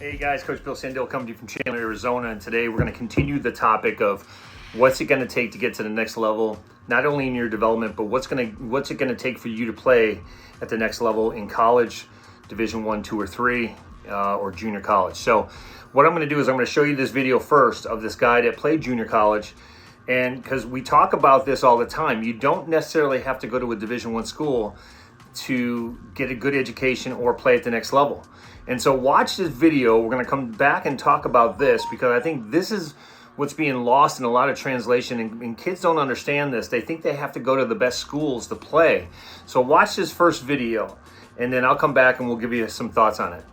Hey guys, Coach Bill Sandell coming to you from Chandler, Arizona, and today we're going to continue the topic of what's it going to take to get to the next level, not only in your development, but what's it going to take for you to play at the next level in college, Division 1, 2, or 3, or junior college. So what I'm going to do is I'm going to show you this video first of this guy that played junior college, and because we talk about this all the time, you don't necessarily have to go to a Division 1 school to get a good education or play at the next level. And so watch this video. We're going to come back and talk about this because I think this is what's being lost in a lot of translation, and kids don't understand this. They think they have to go to the best schools to play. So watch this first video, and then I'll come back and we'll give you some thoughts on it.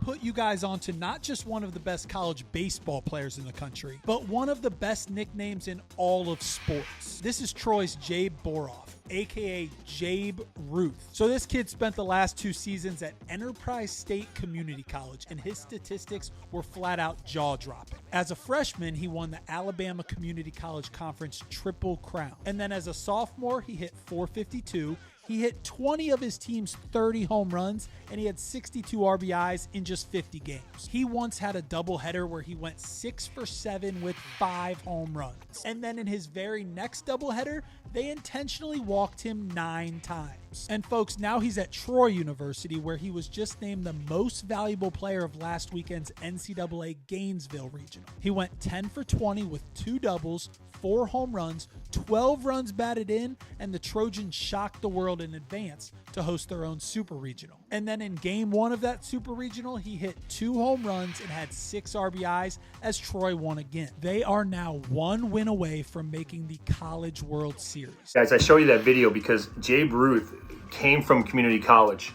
Put you guys on to not just one of the best college baseball players in the country, but one of the best nicknames in all of sports. This is Troy's Jabe Boroff, aka Jabe Ruth. So this kid spent the last 2 seasons at Enterprise State Community College, and his statistics were flat out jaw-dropping. As a freshman, he won the Alabama Community College Conference Triple Crown. And then as a sophomore, he hit .452. He hit 20 of his team's 30 home runs, and he had 62 RBIs in just 50 games. He once had a doubleheader where he went 6 for 7 with 5 home runs. And then in his very next doubleheader, they intentionally walked him 9 times. And folks, now he's at Troy University, where he was just named the most valuable player of last weekend's NCAA Gainesville Regional. He went 10 for 20 with 2 doubles, 4 home runs, 12 runs batted in, and the Trojans shocked the world in advance to host their own Super Regional. And then in Game 1 of that Super Regional, he hit 2 home runs and had 6 RBIs as Troy won again. They are now 1 win away from making the College World Series. Guys, I show you that video because Jabe Ruth came from community college.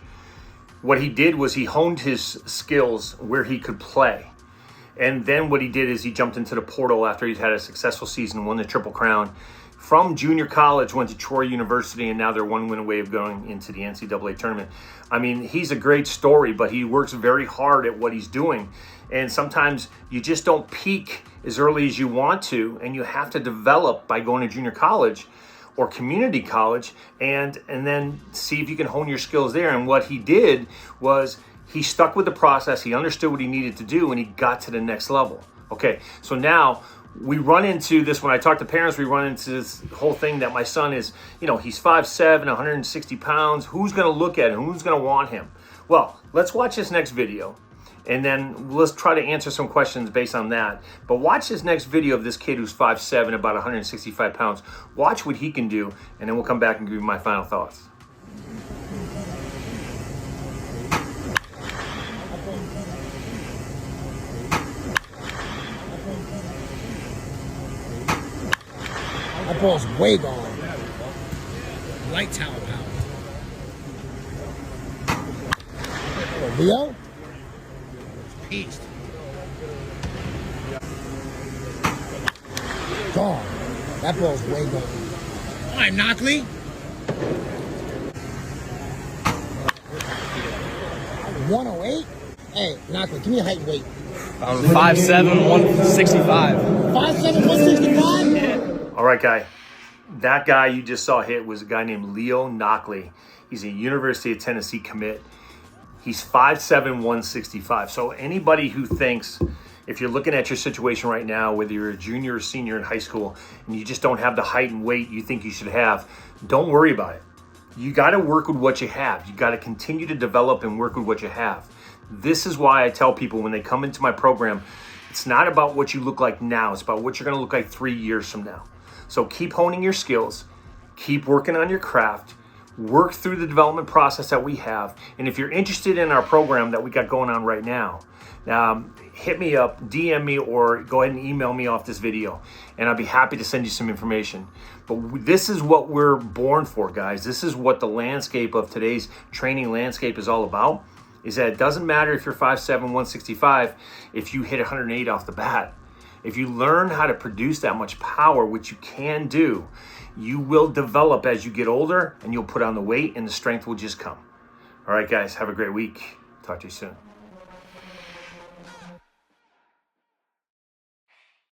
What he did was he honed his skills where he could play. And then what he did is he jumped into the portal after he'd had a successful season, won the Triple Crown. From junior college, went to Troy University, and now they're 1 win away of going into the NCAA tournament. I mean, he's a great story, but he works very hard at what he's doing. And sometimes you just don't peak as early as you want to, and you have to develop by going to junior college or community college and then see if you can hone your skills there. And what he did was he stuck with the process, he understood what he needed to do, and he got to the next level. Okay, so now we run into this, when I talk to parents, we run into this whole thing that my son is, he's 5'7", 160 pounds. Who's going to look at him? Who's going to want him? Well, let's watch this next video, and then let's try to answer some questions based on that. But watch this next video of this kid who's 5'7", about 165 pounds. Watch what he can do, and then we'll come back and give you my final thoughts. That ball's way gone. Light tower power. Oh, Leo? Beast. Gone. That ball's way gone. All right, Knockley. 108? Hey, Knockley, give me a height and weight. 5'7", 165. 5'7", 165? Yeah. All right, guy. That guy you just saw hit was a guy named Leo Knockley. He's a University of Tennessee commit. He's 5'7", 165. So anybody who thinks, if you're looking at your situation right now, whether you're a junior or senior in high school, and you just don't have the height and weight you think you should have, don't worry about it. You got to work with what you have. You got to continue to develop and work with what you have. This is why I tell people when they come into my program, it's not about what you look like now. It's about what you're going to look like 3 years from now. So keep honing your skills, keep working on your craft, work through the development process that we have. And if you're interested in our program that we got going on right now, hit me up, DM me, or go ahead and email me off this video, and I'll be happy to send you some information. But this is what we're born for, guys. This is what the landscape of today's training landscape is all about, is that it doesn't matter if you're 5'7", 165, if you hit 108 off the bat. If you learn how to produce that much power, which you can do, you will develop as you get older, and you'll put on the weight, and the strength will just come. All right, guys, have a great week. Talk to you soon.